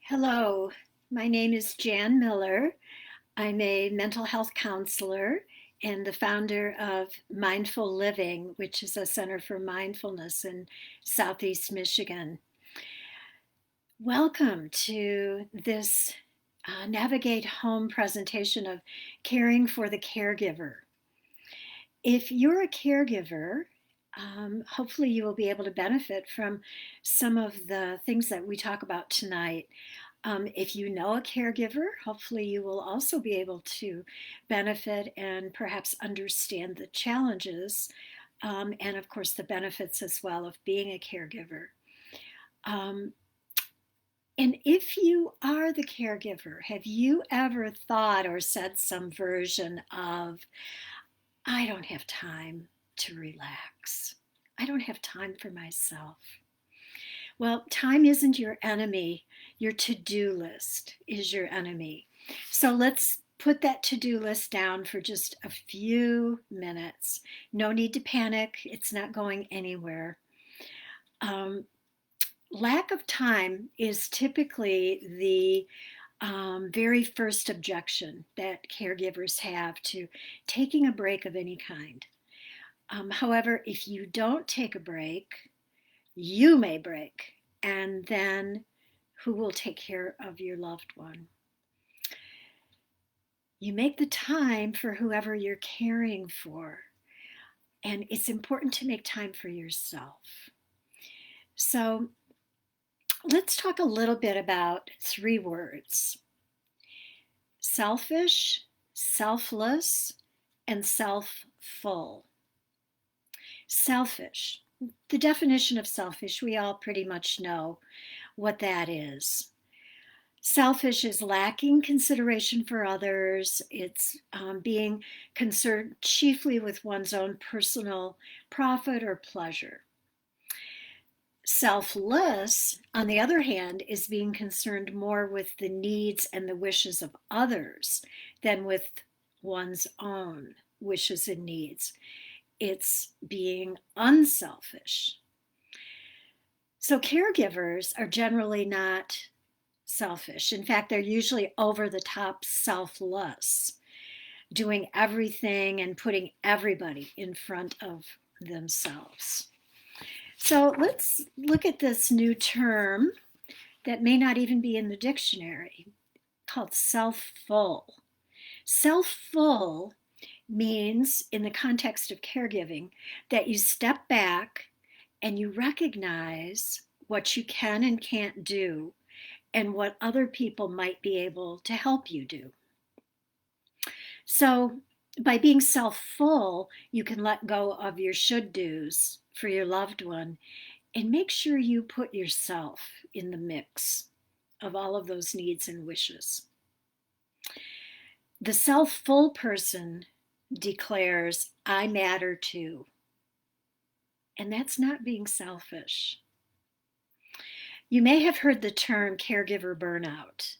Hello, my name is Jan Miller. I'm a mental health counselor and the founder of Mindful Living, which is a center for mindfulness in Southeast Michigan. Welcome to this Navigate Home presentation of Caring for the Caregiver. If you're a caregiver, hopefully you will be able to benefit from some of the things that we talk about tonight. If you know a caregiver, hopefully you will also be able to benefit and perhaps understand the challenges and, of course, the benefits as well of being a caregiver. Um, and if you are the caregiver, have you ever thought or said some version of, I don't have time to relax? I don't have time for myself. Well, time isn't your enemy. Your to-do list is your enemy. So let's put that to-do list down for just a few minutes. No need to panic. It's not going anywhere. Um, Lack of time is typically the very first objection that caregivers have to taking a break of any kind. However, if you don't take a break, you may break, and then who will take care of your loved one? You make the time for whoever you're caring for, and it's important to make time for yourself. So let's talk a little bit about three words: selfish, selfless, and self-full. Selfish. The definition of selfish, we all pretty much know what that is. Selfish is lacking consideration for others. It's being concerned chiefly with one's own personal profit or pleasure. Selfless, on the other hand, is being concerned more with the needs and the wishes of others than with one's own wishes and needs. It's being unselfish. So caregivers are generally not selfish. In fact, they're usually over the top selfless, doing everything and putting everybody in front of themselves. So let's look at this new term that may not even be in the dictionary called self-full. Self-full means, in the context of caregiving, that you step back and you recognize what you can and can't do and what other people might be able to help you do. So by being self-full, you can let go of your should-dos for your loved one and make sure you put yourself in the mix of all of those needs and wishes. The self-full person declares, I matter too. And that's not being selfish. You may have heard the term caregiver burnout.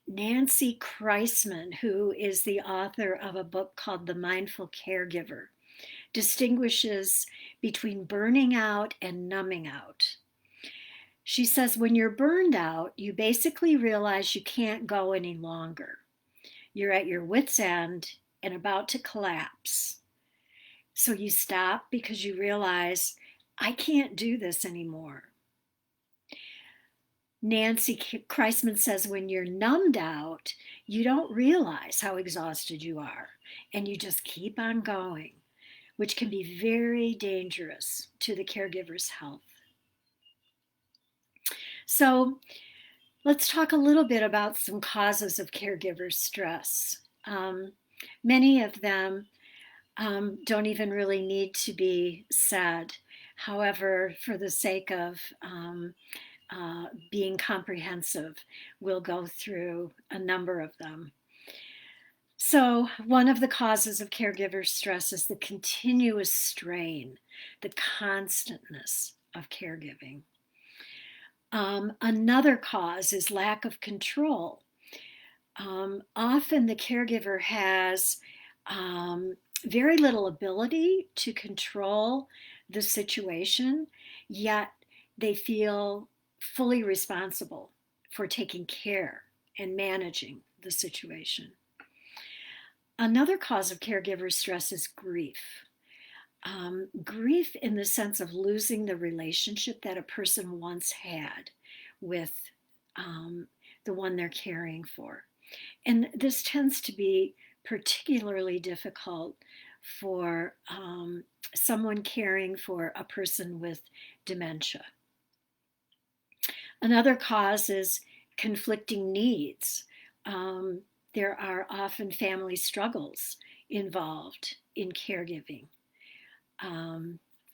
Nancy Kreisman, who is the author of a book called The Mindful Caregiver, distinguishes between burning out and numbing out. She says when you're burned out, you basically realize you can't go any longer. You're at your wit's end and about to collapse. So you stop because you realize, I can't do this anymore. Nancy Kreisman says when you're numbed out, you don't realize how exhausted you are, and you just keep on going, which can be very dangerous to the caregiver's health. So let's talk a little bit about some causes of caregiver stress. Many of them don't even really need to be said. However, for the sake of being comprehensive, we'll go through a number of them. So one of the causes of caregiver stress is the continuous strain, the constantness of caregiving. Another cause is lack of control. Often the caregiver has very little ability to control the situation, yet they feel fully responsible for taking care and managing the situation. Another cause of caregiver stress is grief. Grief in the sense of losing the relationship that a person once had with the one they're caring for. And this tends to be particularly difficult for someone caring for a person with dementia. Another cause is conflicting needs. There are often family struggles involved in caregiving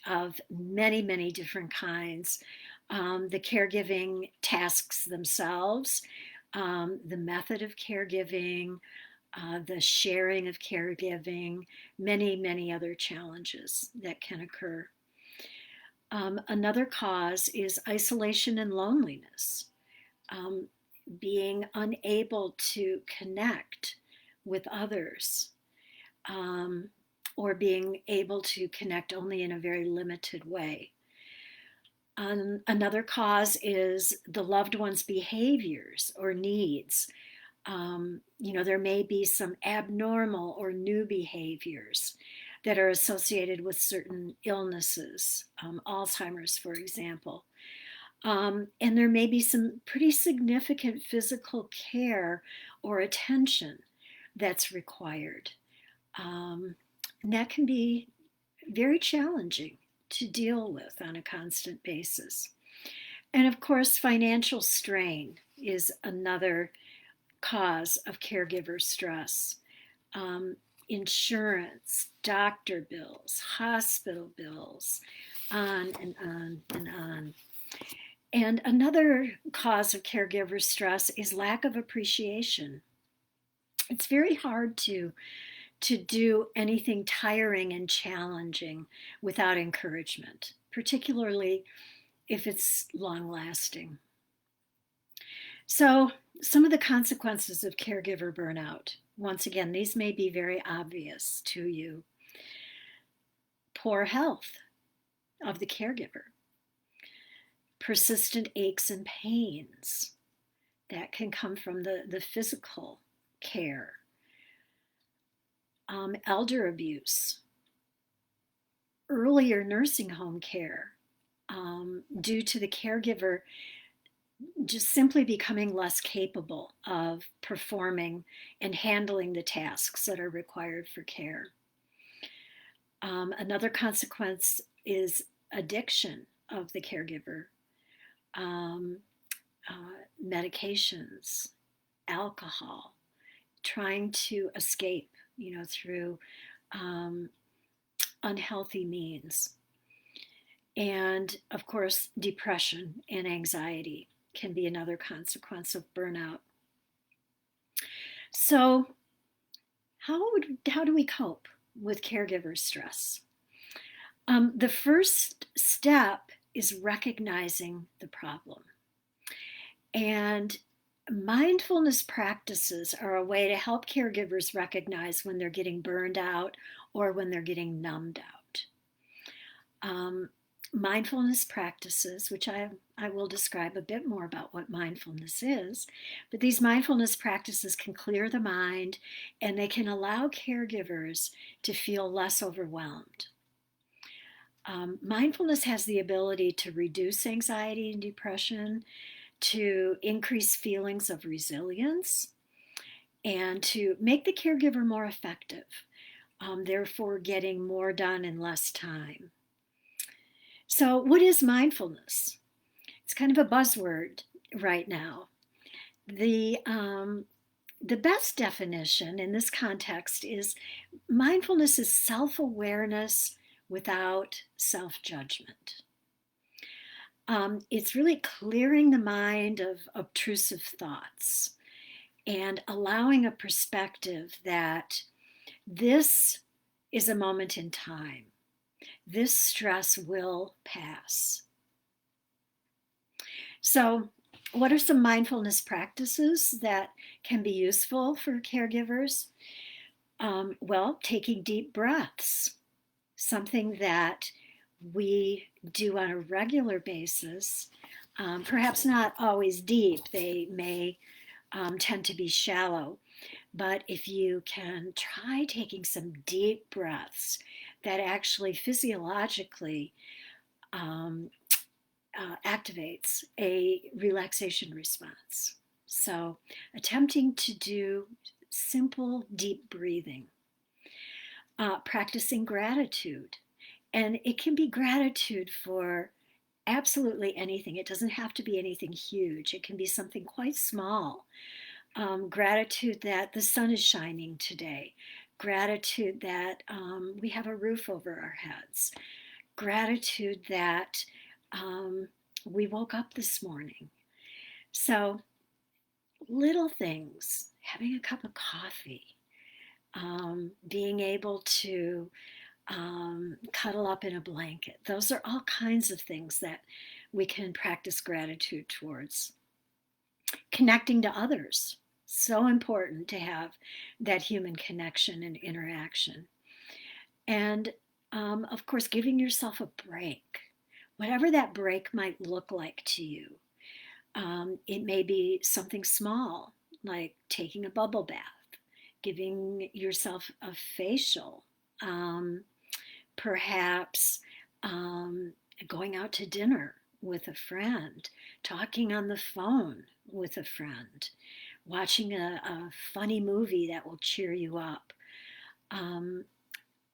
of many, many different kinds. The caregiving tasks themselves, the method of caregiving, the sharing of caregiving, many, many other challenges that can occur. Another cause is isolation and loneliness, being unable to connect with others, or being able to connect only in a very limited way. Another cause is the loved one's behaviors or needs. There may be some abnormal or new behaviors that are associated with certain illnesses, Alzheimer's, for example. And there may be some pretty significant physical care or attention that's required. And that can be very challenging to deal with on a constant basis. And of course, financial strain is another cause of caregiver stress. Insurance, doctor bills, hospital bills, on and on and on. And another cause of caregiver stress is lack of appreciation. It's very hard to do anything tiring and challenging without encouragement, particularly if it's long lasting. So, some of the consequences of caregiver burnout. Once again, these may be very obvious to you. Poor health of the caregiver, persistent aches and pains that can come from the physical care, elder abuse, earlier nursing home care due to the caregiver just simply becoming less capable of performing and handling the tasks that are required for care. Another consequence is addiction of the caregiver, medications, alcohol, trying to escape, through unhealthy means. And of course, depression and anxiety can be another consequence of burnout. So, how do we cope with caregiver stress? The first step is recognizing the problem. And mindfulness practices are a way to help caregivers recognize when they're getting burned out or when they're getting numbed out. Mindfulness practices, which I will describe a bit more about what mindfulness is, but these mindfulness practices can clear the mind and they can allow caregivers to feel less overwhelmed. Mindfulness has the ability to reduce anxiety and depression, to increase feelings of resilience, and to make the caregiver more effective, therefore getting more done in less time. So, what is mindfulness? It's kind of a buzzword right now. The best definition in this context is mindfulness is self-awareness without self-judgment. It's really clearing the mind of obtrusive thoughts and allowing a perspective that this is a moment in time. This stress will pass. So, what are some mindfulness practices that can be useful for caregivers? Well, taking deep breaths, something that we do on a regular basis Perhaps not always deep, they may tend to be shallow. But if you can try taking some deep breaths that actually physiologically um, activates a relaxation response. So, attempting to do simple deep breathing, practicing gratitude. And it can be gratitude for absolutely anything. It doesn't have to be anything huge, it can be something quite small. Gratitude that the sun is shining today, gratitude that we have a roof over our heads, gratitude that we woke up this morning. So, little things, having a cup of coffee, being able to cuddle up in a blanket. Those are all kinds of things that we can practice gratitude towards. Connecting to others. So important to have that human connection and interaction. And of course, giving yourself a break, whatever that break might look like to you. It may be something small, like taking a bubble bath, giving yourself a facial, perhaps going out to dinner with a friend, talking on the phone with a friend, watching a funny movie that will cheer you up. Um,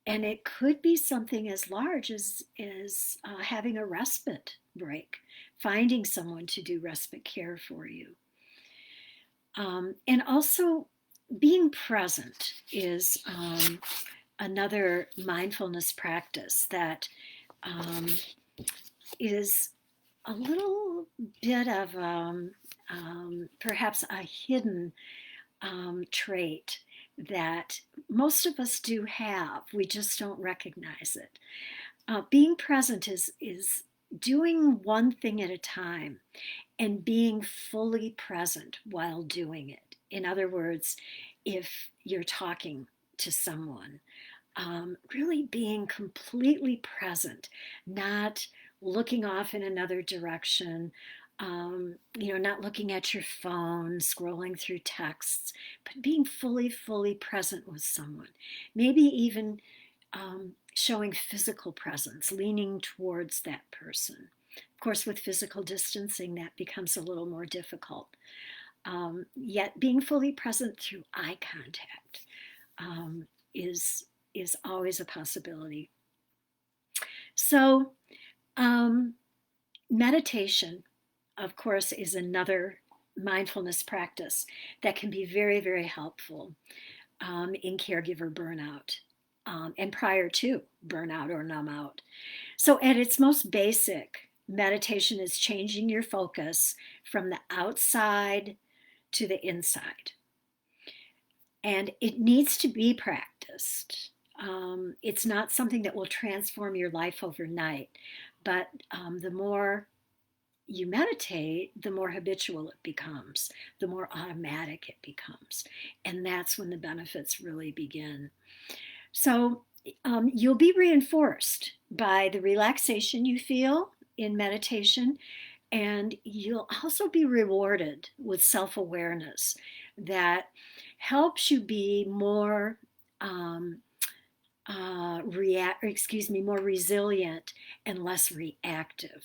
and it could be something as large as having a respite break, finding someone to do respite care for you. And also, being present is another mindfulness practice that is a little bit of perhaps a hidden trait that most of us do have. We just don't recognize it. Being present is doing one thing at a time and being fully present while doing it. In other words, if you're talking to someone, really being completely present, not looking off in another direction, not looking at your phone, scrolling through texts, but being fully present with someone. Maybe even showing physical presence, leaning towards that person. Of course, with physical distancing, that becomes a little more difficult. Yet being fully present through eye contact is always a possibility. So, meditation, of course, is another mindfulness practice that can be very helpful in caregiver burnout and prior to burnout or numb out. So, at its most basic, meditation is changing your focus from the outside to the inside. And it needs to be practiced. It's not something that will transform your life overnight, but the more you meditate, the more habitual it becomes, the more automatic it becomes. And that's when the benefits really begin. So you'll be reinforced by the relaxation you feel in meditation, and you'll also be rewarded with self awareness that helps you be more more resilient and less reactive.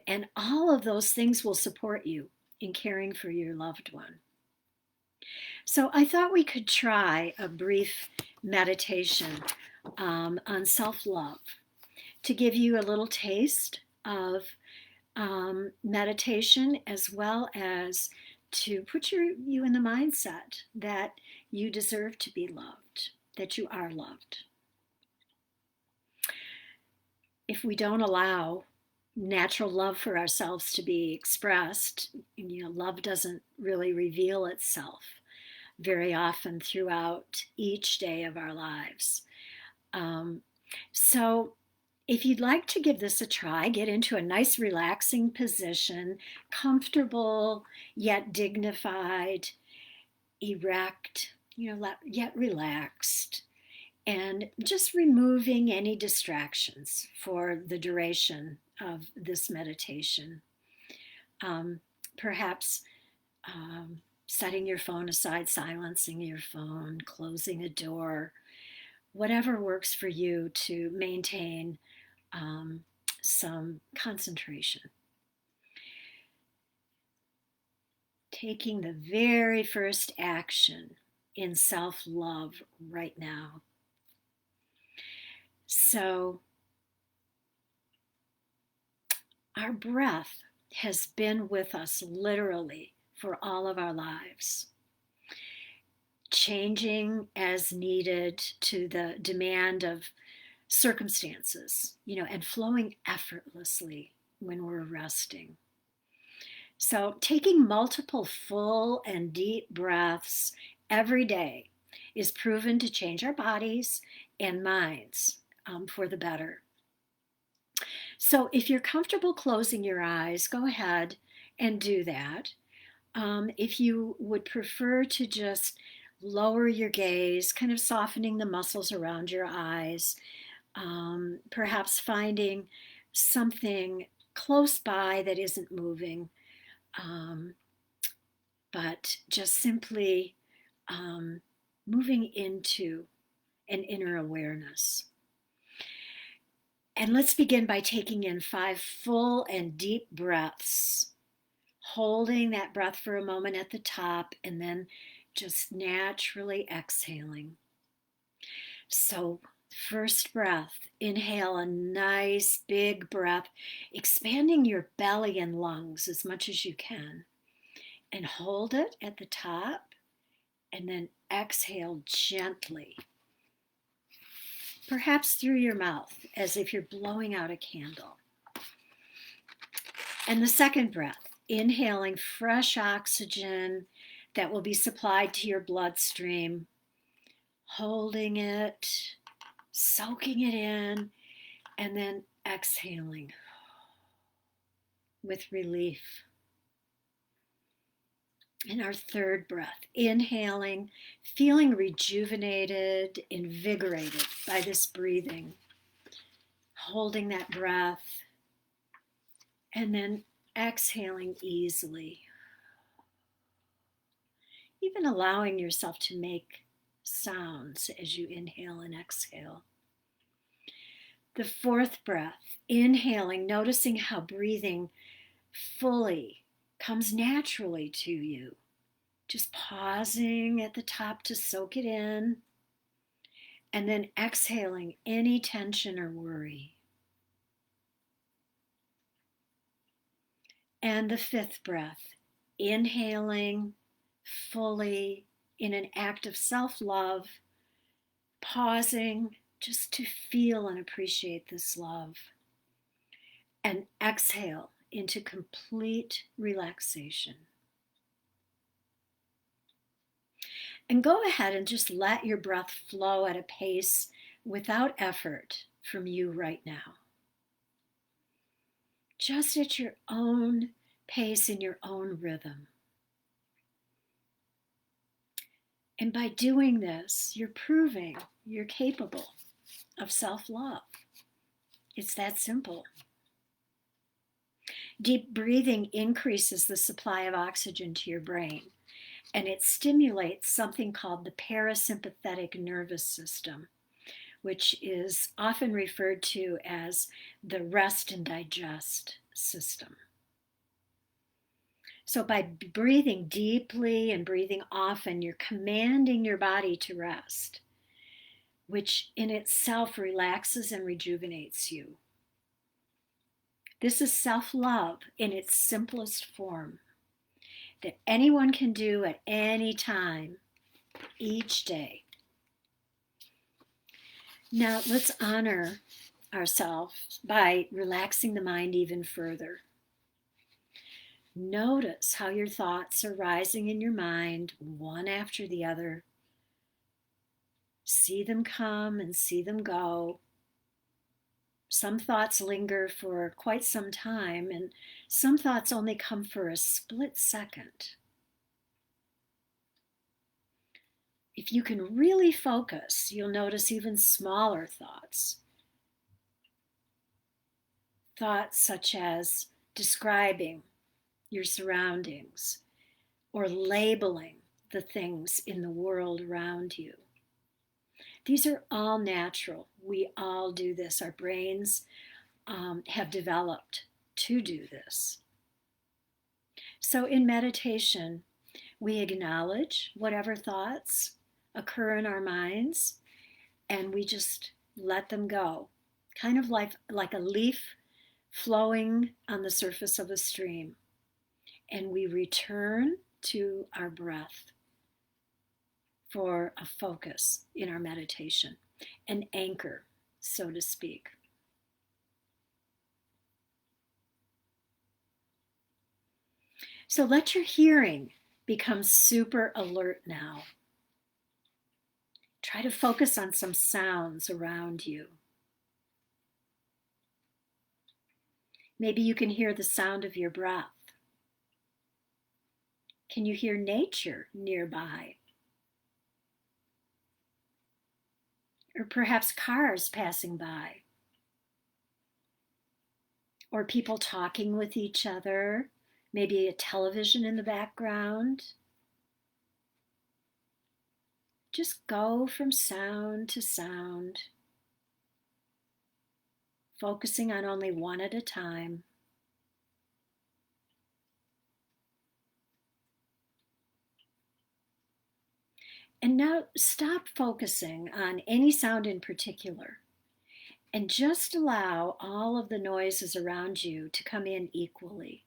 And all of those things will support you in caring for your loved one. So I thought we could try a brief meditation on self-love to give you a little taste of meditation, as well as to put you in the mindset that you deserve to be loved, that you are loved. If we don't allow natural love for ourselves to be expressed, love doesn't really reveal itself very often throughout each day of our lives. So if you'd like to give this a try, get into a nice relaxing position, comfortable yet dignified, erect, yet relaxed. and just removing any distractions for the duration of this meditation. Um, Perhaps setting your phone aside, silencing your phone, closing a door, whatever works for you to maintain um, some concentration. Taking the very first action in self love right now. So, our breath has been with us literally for all of our lives, changing as needed to the demand of circumstances, and flowing effortlessly when we're resting. So, taking multiple full and deep breaths every day is proven to change our bodies and minds for the better. So, if you're comfortable closing your eyes, go ahead and do that. If you would prefer to just lower your gaze, kind of softening the muscles around your eyes, perhaps finding something close by that isn't moving, um, but just simply moving into an inner awareness. And let's begin by taking in 5 full and deep breaths, holding that breath for a moment at the top, and then just naturally exhaling. So, first breath, inhale a nice big breath, expanding your belly and lungs as much as you can, and hold it at the top, and then exhale gently, perhaps through your mouth, as if you're blowing out a candle. And the second breath, inhaling fresh oxygen that will be supplied to your bloodstream, holding it, soaking it in, and then exhaling with relief. And our third breath, inhaling, feeling rejuvenated, invigorated by this breathing, holding that breath, and then exhaling easily, even allowing yourself to make sounds as you inhale and exhale. The fourth breath, inhaling, noticing how breathing fully comes naturally to you. Just pausing at the top to soak it in, and then exhaling any tension or worry. And the fifth breath, inhaling fully in an act of self love, pausing just to feel and appreciate this love, and exhale into complete relaxation. And go ahead and just let your breath flow at a pace without effort from you right now. Just at your own pace, in your own rhythm. And by doing this, you're proving you're capable of self-love. It's that simple. Deep breathing increases the supply of oxygen to your brain, and it stimulates something called the parasympathetic nervous system, which is often referred to as the rest and digest system. So by breathing deeply and breathing often, you're commanding your body to rest, which in itself relaxes and rejuvenates you. This is self-love in its simplest form that anyone can do at any time, each day. Now let's honor ourselves by relaxing the mind even further. Notice how your thoughts are rising in your mind, one after the other. See them come and see them go. Some thoughts linger for quite some time, and some thoughts only come for a split second. If you can really focus, you'll notice even smaller thoughts. Thoughts such as describing your surroundings or labeling the things in the world around you. These are all natural. We all do this. Our brains have developed to do this. So in meditation, we acknowledge whatever thoughts occur in our minds and we just let them go, kind of like a leaf flowing on the surface of a stream. And we return to our breath for a focus in our meditation, an anchor, so to speak. So let your hearing become super alert now. Try to focus on some sounds around you. Maybe you can hear the sound of your breath. Can you hear nature nearby? Or perhaps cars passing by? Or people talking with each other? Maybe a television in the background? Just go from sound to sound, focusing on only one at a time. And now stop focusing on any sound in particular and just allow all of the noises around you to come in equally.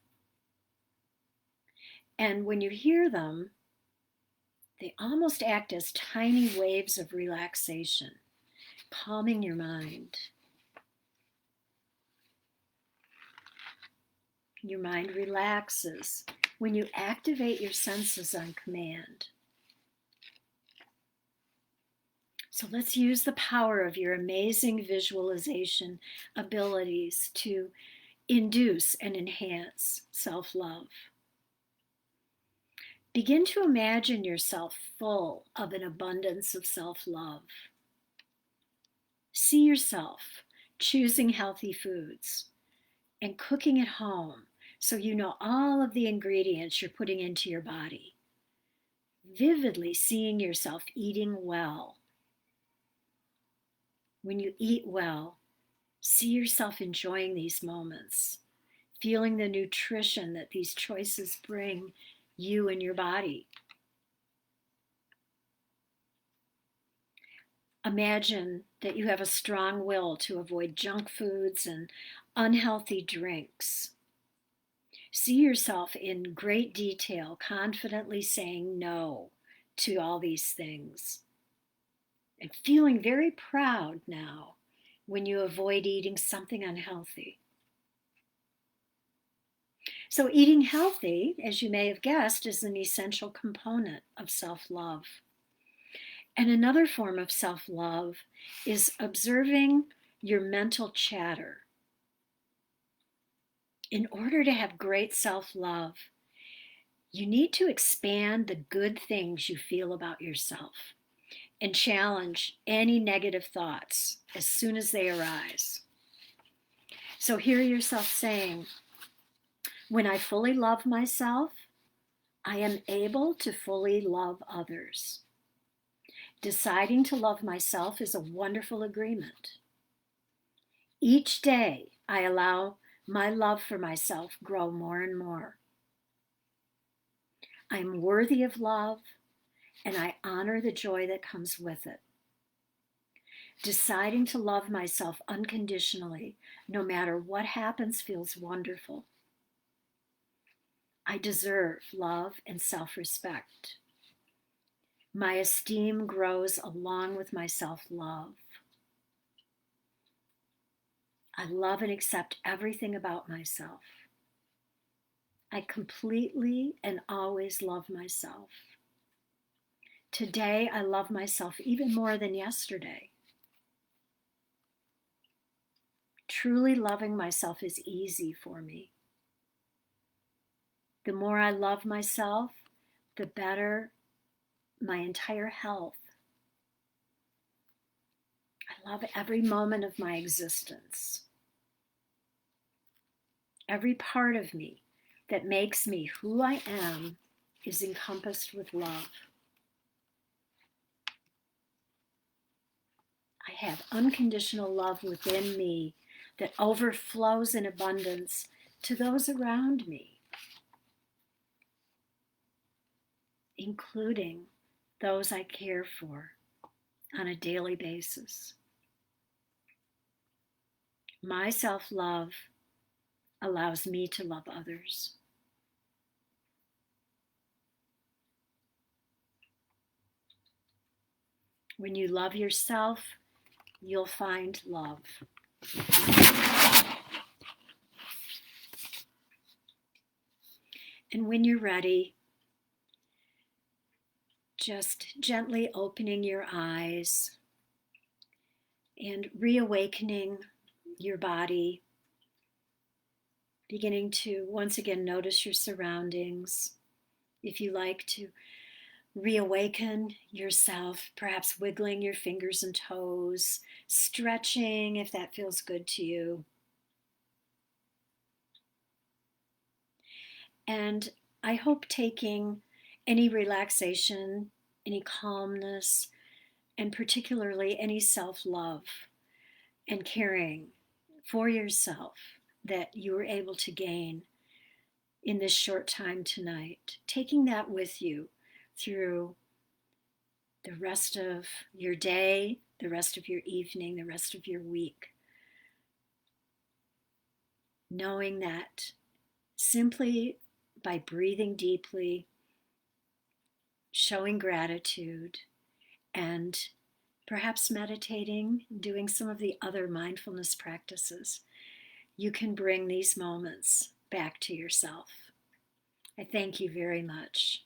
And when you hear them, they almost act as tiny waves of relaxation, calming your mind. Your mind relaxes when you activate your senses on command. So let's use the power of your amazing visualization abilities to induce and enhance self-love. Begin to imagine yourself full of an abundance of self-love. See yourself choosing healthy foods and cooking at home so you know all of the ingredients you're putting into your body. Vividly seeing yourself eating well. When you eat well, see yourself enjoying these moments, feeling the nutrition that these choices bring you and your body. Imagine that you have a strong will to avoid junk foods and unhealthy drinks. See yourself in great detail, confidently saying no to all these things. And feeling very proud now when you avoid eating something unhealthy. So eating healthy, as you may have guessed, is an essential component of self-love. And another form of self-love is observing your mental chatter. In order to have great self-love, you need to expand the good things you feel about yourself and challenge any negative thoughts as soon as they arise. So hear yourself saying, when I fully love myself, I am able to fully love others. Deciding to love myself is a wonderful agreement. Each day, I allow my love for myself grow more and more. I'm worthy of love, and I honor the joy that comes with it. Deciding to love myself unconditionally, no matter what happens, feels wonderful. I deserve love and self-respect. My esteem grows along with my self-love. I love and accept everything about myself. I completely and always love myself. Today, I love myself even more than yesterday. Truly loving myself is easy for me. The more I love myself, the better my entire health I love every moment of my existence. Every part of me that makes me who I am is encompassed with love. I have unconditional love within me that overflows in abundance to those around me, including those I care for on a daily basis. My self-love allows me to love others. When you love yourself, you'll find love. And when you're ready, just gently opening your eyes and reawakening your body, beginning to once again notice your surroundings. If you like to reawaken yourself, perhaps wiggling your fingers and toes, stretching if that feels good to you. And I hope taking any relaxation, any calmness, and particularly any self-love and caring for yourself that you were able to gain in this short time tonight, taking that with you through the rest of your day, the rest of your evening, the rest of your week, knowing that simply by breathing deeply, showing gratitude, and perhaps meditating, doing some of the other mindfulness practices, you can bring these moments back to yourself. I thank you very much.